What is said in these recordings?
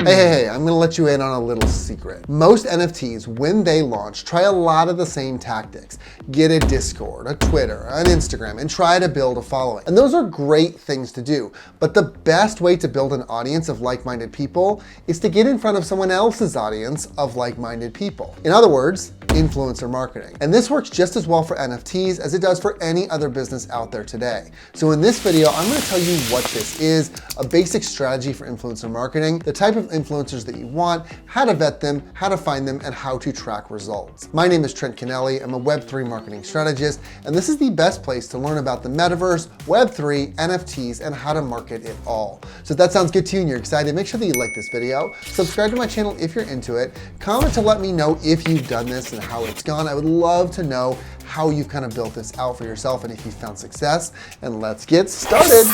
Hey, I'm gonna let you in on a little secret. Most NFTs, when they launch, try a lot of the same tactics. Get a Discord, a Twitter, an Instagram, and try to build a following. And those are great things to do, but the best way to build an audience of like-minded people is to get in front of someone else's audience of like-minded people. In other words, influencer marketing. And this works just as well for NFTs as it does for any other business out there today. So in this video, I'm gonna tell you what this is, a basic strategy for influencer marketing, the type of influencers that you want, how to vet them, how to find them, and how to track results. My name is Trent Kennelly. I'm a Web3 marketing strategist, and this is the best place to learn about the metaverse, Web3, NFTs, and how to market it all. So if that sounds good to you and you're excited, make sure that you like this video, subscribe to my channel if you're into it, comment to let me know if you've done this and how it's gone. I would love to know how you've kind of built this out for yourself and if you found success, and let's get started.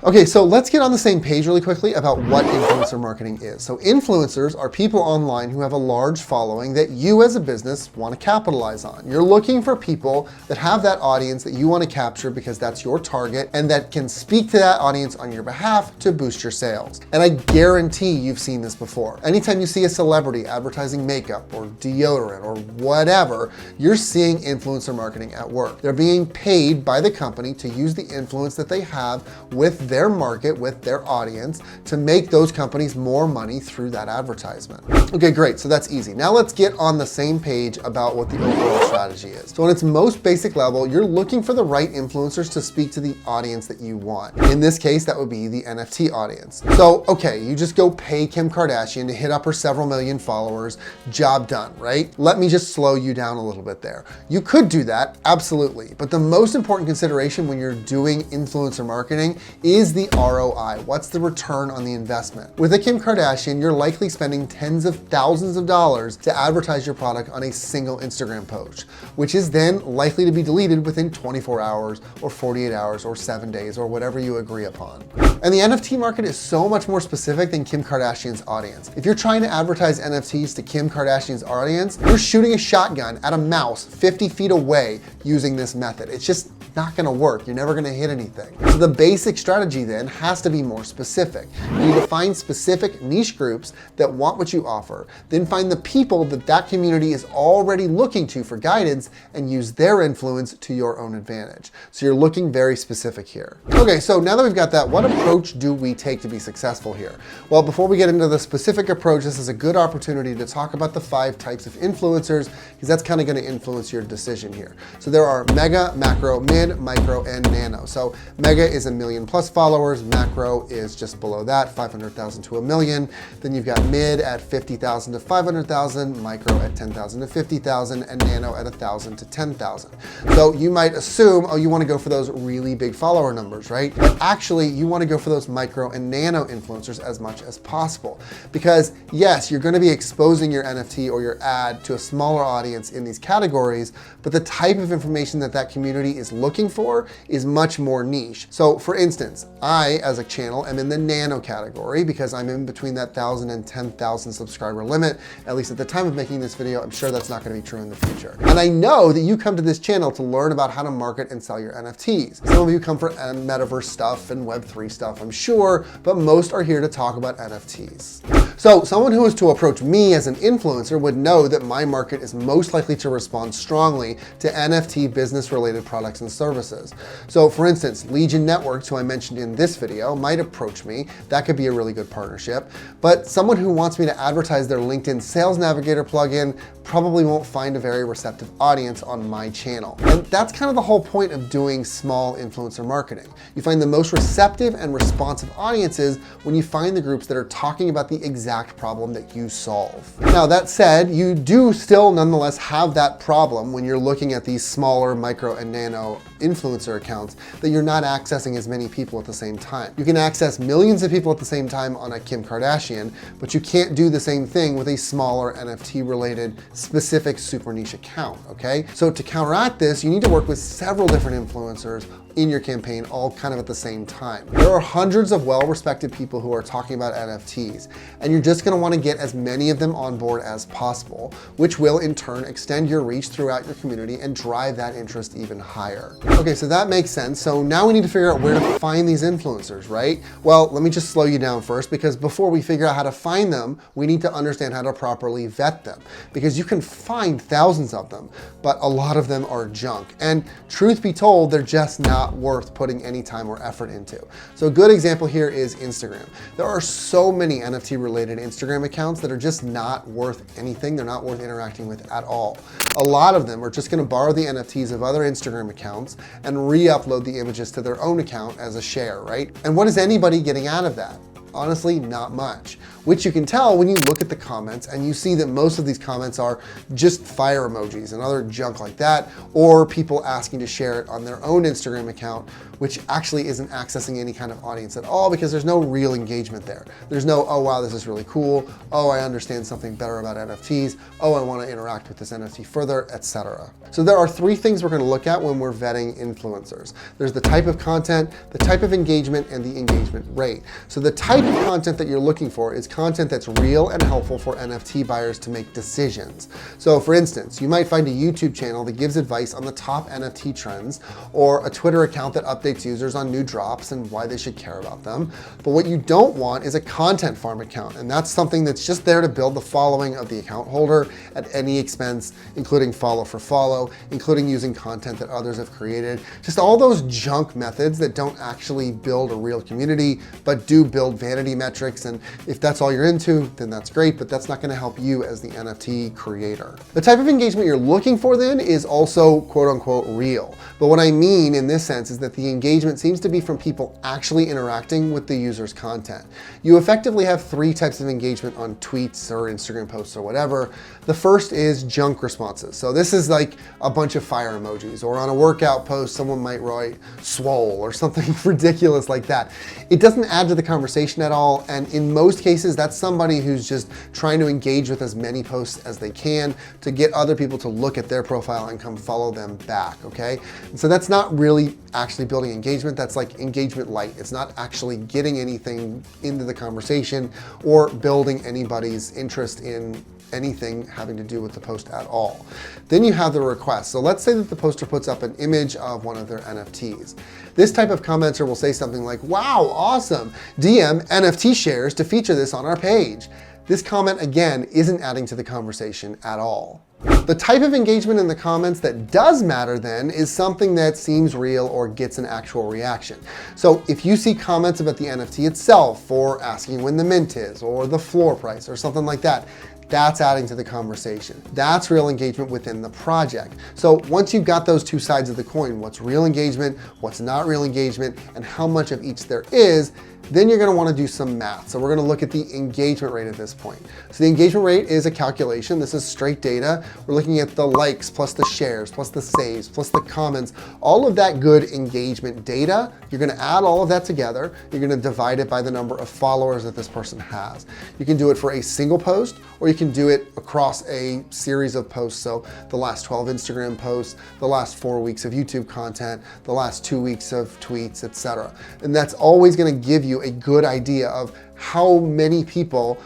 Okay, so let's get on the same page really quickly about what influencer marketing is. So influencers are people online who have a large following that you as a business want to capitalize on. You're looking for people that have that audience that you want to capture because that's your target and that can speak to that audience on your behalf to boost your sales. And I guarantee you've seen this before. Anytime you see a celebrity advertising makeup or deodorant or whatever, you're seeing influencer marketing at work. They're being paid by the company to use the influence that they have with their market, with their audience, to make those companies more money through that advertisement. Okay, great, so that's easy. Now let's get on the same page about what the overall strategy is. So on its most basic level, you're looking for the right influencers to speak to the audience that you want. In this case, that would be the NFT audience. So, okay, you just go pay Kim Kardashian to hit up her several million followers, job done, right? Let me just slow you down a little bit there. You could do that, absolutely, but the most important consideration when you're doing influencer marketing is the ROI. What's the return on the investment? With a Kim Kardashian, you're likely spending tens of thousands of dollars to advertise your product on a single Instagram post, which is then likely to be deleted within 24 hours or 48 hours or 7 days or whatever you agree upon. And the NFT market is so much more specific than Kim Kardashian's audience. If you're trying to advertise NFTs to Kim Kardashian's audience, you're shooting a shotgun at a mouse 50 feet away using this method. It's just not gonna work. You're never gonna hit anything. So the basic strategy then has to be more specific. You need to find specific niche groups that want what you offer, then find the people that that community is already looking to for guidance and use their influence to your own advantage. So you're looking very specific here. Okay, so now that we've got that, what approach do we take to be successful here? Well, before we get into the specific approach, this is a good opportunity to talk about the 5 types of influencers, because that's kind of going to influence your decision here. So there are mega, macro, mid, micro, and nano. So mega is 1 million plus followers, macro is just below that, 500,000 to 1 million. Then you've got mid at 50,000 to 500,000, micro at 10,000 to 50,000, and nano at 1,000 to 10,000. So you might assume, oh, you want to go for those really big follower numbers, right? But actually, you want to go for those micro and nano influencers as much as possible. Because yes, you're going to be exposing your NFT or your ad to a smaller audience in these categories, but the type of information that that community is looking for is much more niche. So for instance, I, as a channel, am in the nano category because I'm in between that 1,000 and 10,000 subscriber limit, at least at the time of making this video. I'm sure that's not going to be true in the future. And I know that you come to this channel to learn about how to market and sell your NFTs. Some of you come for metaverse stuff and Web3 stuff, I'm sure, but most are here to talk about NFTs. So someone who is to approach me as an influencer would know that my market is most likely to respond strongly to NFT business-related products and services. So for instance, Legion Networks, who I mentioned in this video, might approach me. That could be a really good partnership. But someone who wants me to advertise their LinkedIn Sales Navigator plugin probably won't find a very receptive audience on my channel. And that's kind of the whole point of doing small influencer marketing. You find the most receptive and responsive audiences when you find the groups that are talking about the exact problem that you solve. Now that said, you do still nonetheless have that problem when you're looking at these smaller micro and nano influencer accounts, that you're not accessing as many people at the same time. You can access millions of people at the same time on a Kim Kardashian, but you can't do the same thing with a smaller NFT related specific super niche account, okay? So to counteract this, you need to work with several different influencers in your campaign, all kind of at the same time. There are hundreds of well-respected people who are talking about NFTs, and you're just gonna wanna get as many of them on board as possible, which will in turn extend your reach throughout your community and drive that interest even higher. Okay, so that makes sense. So now we need to figure out where to find these influencers, right? Well, let me just slow you down first, because before we figure out how to find them, we need to understand how to properly vet them, because you can find thousands of them, but a lot of them are junk. And truth be told, they're just not worth putting any time or effort into. So a good example here is Instagram. There are so many NFT related Instagram accounts that are just not worth anything. They're not worth interacting with at all. A lot of them are just gonna borrow the NFTs of other Instagram accounts and re-upload the images to their own account as a share, right? And what is anybody getting out of that? Honestly, not much, which you can tell when you look at the comments and you see that most of these comments are just fire emojis and other junk like that, or people asking to share it on their own Instagram account, which actually isn't accessing any kind of audience at all, because there's no real engagement there. There's no, oh wow, this is really cool. Oh, I understand something better about NFTs. Oh, I want to interact with this NFT further, etc. So there are three things we're going to look at when we're vetting influencers. There's the type of content, the type of engagement, and the engagement rate. So the type of content that you're looking for is content that's real and helpful for NFT buyers to make decisions. So for instance, you might find a YouTube channel that gives advice on the top NFT trends, or a Twitter account that updates users on new drops and why they should care about them. But what you don't want is a content farm account, and that's something that's just there to build the following of the account holder at any expense, including follow for follow, including using content that others have created. Just all those junk methods that don't actually build a real community, but do build vanity metrics. And if that's all you're into, then that's great, but that's not gonna help you as the NFT creator. The type of engagement you're looking for then is also quote unquote real. But what I mean in this sense is that the engagement seems to be from people actually interacting with the user's content. You effectively have three types of engagement on tweets or Instagram posts or whatever. The first is junk responses. So this is like a bunch of fire emojis, or on a workout post, someone might write swole or something ridiculous like that. It doesn't add to the conversation at all. And in most cases, that's somebody who's just trying to engage with as many posts as they can to get other people to look at their profile and come follow them back, okay? And so that's not really actually building engagement. That's like engagement light. It's not actually getting anything into the conversation or building anybody's interest in anything having to do with the post at all. Then you have the request. So let's say that the poster puts up an image of one of their NFTs. This type of commenter will say something like, wow, awesome, DM NFT shares to feature this on our page. This comment, again, isn't adding to the conversation at all. The type of engagement in the comments that does matter then is something that seems real or gets an actual reaction. So if you see comments about the NFT itself, or asking when the mint is, or the floor price, or something like that, that's adding to the conversation. That's real engagement within the project. So once you've got those two sides of the coin, what's real engagement, what's not real engagement, and how much of each there is, then you're gonna wanna do some math. So we're gonna look at the engagement rate at this point. So the engagement rate is a calculation. This is straight data. We're looking at the likes, plus the shares, plus the saves, plus the comments, all of that good engagement data. You're gonna add all of that together. You're gonna divide it by the number of followers that this person has. You can do it for a single post, or you can do it across a series of posts. So the last 12 Instagram posts, the last 4 weeks of YouTube content, the last 2 weeks of tweets, etc. And that's always gonna give you a good idea of how many people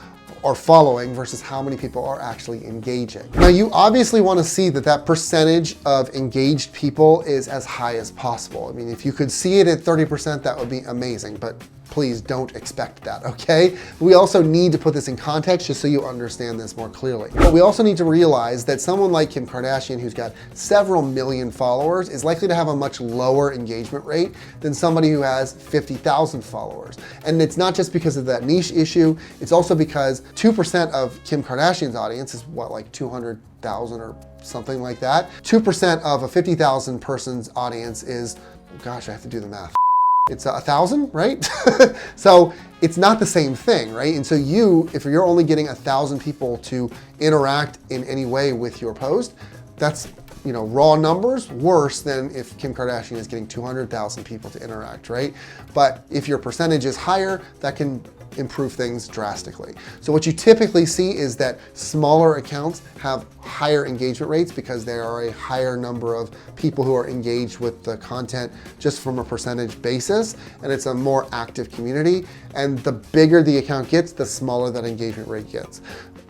are following versus how many people are actually engaging. Now, you obviously want to see that that percentage of engaged people is as high as possible. I mean, if you could see it at 30%, that would be amazing, but please don't expect that, okay? We also need to put this in context just so you understand this more clearly. But we also need to realize that someone like Kim Kardashian, who's got several million followers, is likely to have a much lower engagement rate than somebody who has 50,000 followers. And it's not just because of that niche issue, it's also because 2% of Kim Kardashian's audience is what, like 200,000 or something like that? 2% of a 50,000 person's audience is, gosh, I have to do the math. It's 1,000, right? So it's not the same thing, right? And so if you're only getting 1,000 people to interact in any way with your post, that's, raw numbers worse than if Kim Kardashian is getting 200,000 people to interact, right? But if your percentage is higher, that can improve things drastically. So what you typically see is that smaller accounts have higher engagement rates because there are a higher number of people who are engaged with the content just from a percentage basis, and it's a more active community. And the bigger the account gets, the smaller that engagement rate gets.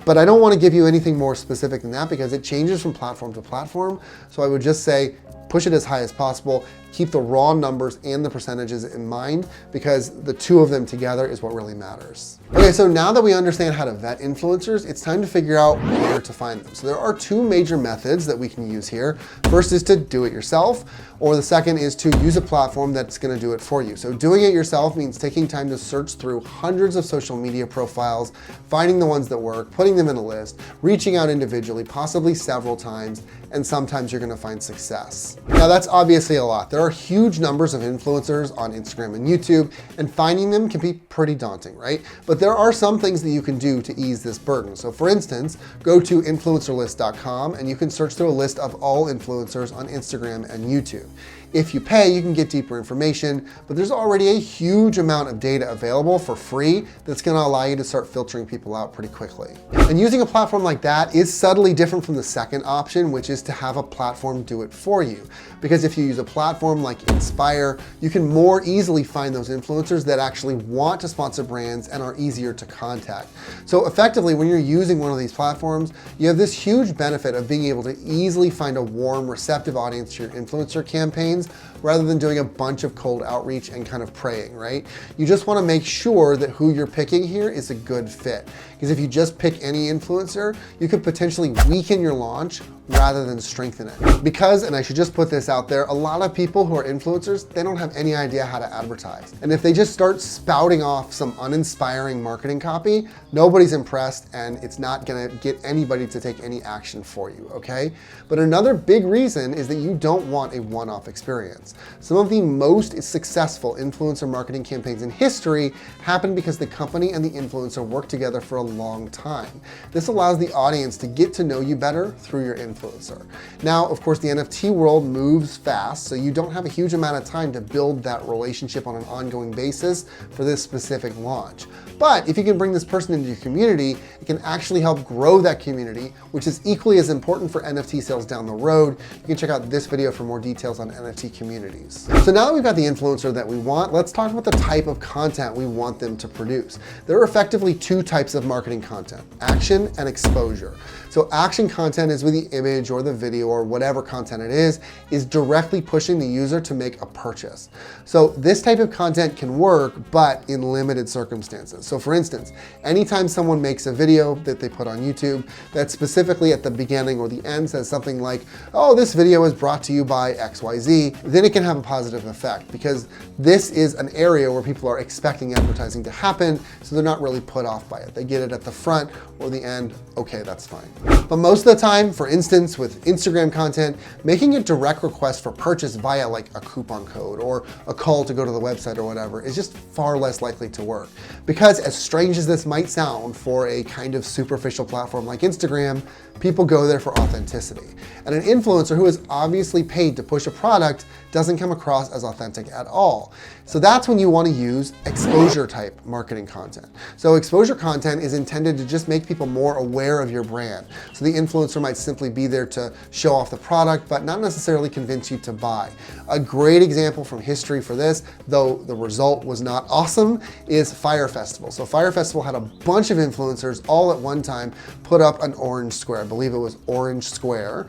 But I don't want to give you anything more specific than that because it changes from platform to platform. So I would just say, push it as high as possible. Keep the raw numbers and the percentages in mind because the two of them together is what really matters. Okay, so now that we understand how to vet influencers, it's time to figure out where to find them. So there are two major methods that we can use here. First is to do it yourself, or the second is to use a platform that's gonna do it for you. So doing it yourself means taking time to search through hundreds of social media profiles, finding the ones that work, putting them in a list, reaching out individually, possibly several times, and sometimes you're gonna find success. Now that's obviously a lot. There are huge numbers of influencers on Instagram and YouTube, and finding them can be pretty daunting, right? But there are some things that you can do to ease this burden. So for instance, go to influencerlist.com and you can search through a list of all influencers on Instagram and YouTube. If you pay, you can get deeper information, but there's already a huge amount of data available for free that's gonna allow you to start filtering people out pretty quickly. And using a platform like that is subtly different from the second option, which is to have a platform do it for you. Because if you use a platform like Inspire, you can more easily find those influencers that actually want to sponsor brands and are easier to contact. So effectively, when you're using one of these platforms, you have this huge benefit of being able to easily find a warm, receptive audience to your influencer campaigns rather than doing a bunch of cold outreach and kind of praying, right? You just wanna make sure that who you're picking here is a good fit. Because if you just pick any influencer, you could potentially weaken your launch rather than strengthen it. Because, and I should just put this out there, a lot of people who are influencers, they don't have any idea how to advertise. And if they just start spouting off some uninspiring marketing copy, nobody's impressed and it's not gonna get anybody to take any action for you, okay? But another big reason is that you don't want a one-off experience. Some of the most successful influencer marketing campaigns in history happen because the company and the influencer work together for a long time. This allows the audience to get to know you better through your influencer. Now, of course, the NFT world moves fast, so you don't have a huge amount of time to build that relationship on an ongoing basis for this specific launch. But if you can bring this person into your community, it can actually help grow that community, which is equally as important for NFT sales down the road. You can check out this video for more details on NFT communities. So now that we've got the influencer that we want, let's talk about the type of content we want them to produce. There are effectively two types of marketing content: action and exposure. So action content is with the image or the video or whatever content it is directly pushing the user to make a purchase. So this type of content can work, but in limited circumstances. So for instance, anytime someone makes a video that they put on YouTube that specifically at the beginning or the end says something like, oh, this video is brought to you by XYZ, then it can have a positive effect because this is an area where people are expecting advertising to happen, so they're not really put off by it. They get it at the front or the end, okay, that's fine. But most of the time, for instance, with Instagram content, making a direct request for purchase via like a coupon code or a call to go to the website or whatever is just far less likely to work. Because as strange as this might sound for a kind of superficial platform like Instagram, people go there for authenticity. And an influencer who is obviously paid to push a product doesn't come across as authentic at all. So that's when you want to use exposure type marketing content. So exposure content is intended to just make people more aware of your brand. So the influencer might simply be there to show off the product, but not necessarily convince you to buy. A great example from history for this, though the result was not awesome, is Fire Festival. So Fire Festival had a bunch of influencers all at one time put up an orange square. I believe it was orange square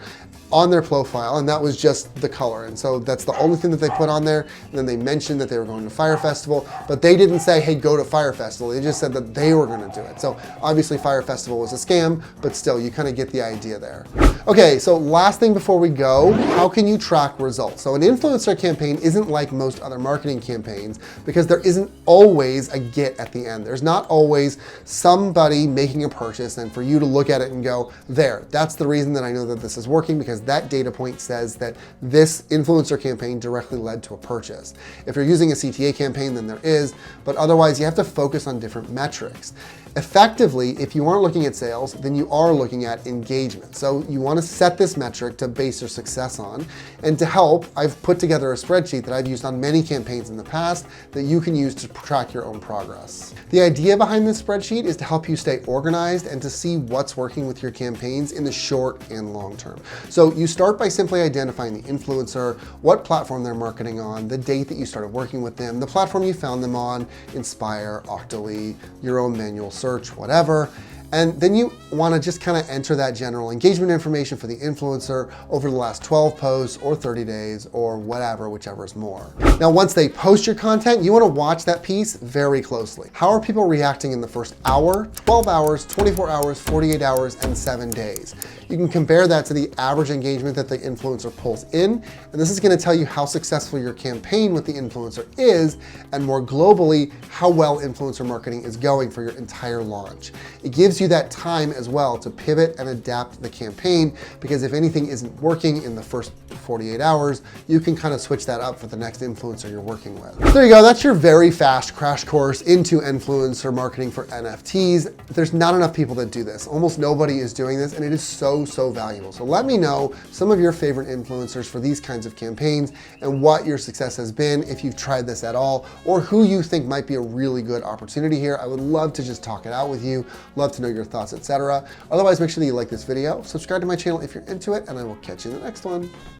on their profile, and that was just the color. And so that's the only thing that they put on there. And then they mentioned that they were going to Fire Festival, but they didn't say, hey, go to Fire Festival. They just said that they were gonna do it. So obviously Fire Festival was a scam, but still you kind of get the idea there. Okay, so last thing before we go, how can you track results? So an influencer campaign isn't like most other marketing campaigns because there isn't always a get at the end. There's not always somebody making a purchase and for you to look at it and go, there, that's the reason that I know that this is working because that data point says that this influencer campaign directly led to a purchase. If you're using a CTA campaign, then there is, but otherwise you have to focus on different metrics. Effectively, if you aren't looking at sales, then you are looking at engagement. So you want to set this metric to base your success on. And to help, I've put together a spreadsheet that I've used on many campaigns in the past that you can use to track your own progress. The idea behind this spreadsheet is to help you stay organized and to see what's working with your campaigns in the short and long term. So you start by simply identifying the influencer, what platform they're marketing on, the date that you started working with them, the platform you found them on, Inspire, Octoly, your own manual search, whatever. And then you want to just kind of enter that general engagement information for the influencer over the last 12 posts or 30 days or whatever, whichever is more. Now, once they post your content, you want to watch that piece very closely. How are people reacting in the first hour, 12 hours, 24 hours, 48 hours, and 7 days? You can compare that to the average engagement that the influencer pulls in, and this is going to tell you how successful your campaign with the influencer is, and more globally, how well influencer marketing is going for your entire launch. It gives you that time as well to pivot and adapt the campaign, because if anything isn't working in the first 48 hours, you can kind of switch that up for the next influencer you're working with. So there you go, that's your very fast crash course into influencer marketing for NFTs. There's not enough people that do this. Almost nobody is doing this, and it is so valuable. So let me know some of your favorite influencers for these kinds of campaigns and what your success has been, if you've tried this at all, or who you think might be a really good opportunity here. I would love to just talk it out with you, love to know your thoughts, etc. Otherwise, make sure that you like this video, subscribe to my channel if you're into it, and I will catch you in the next one.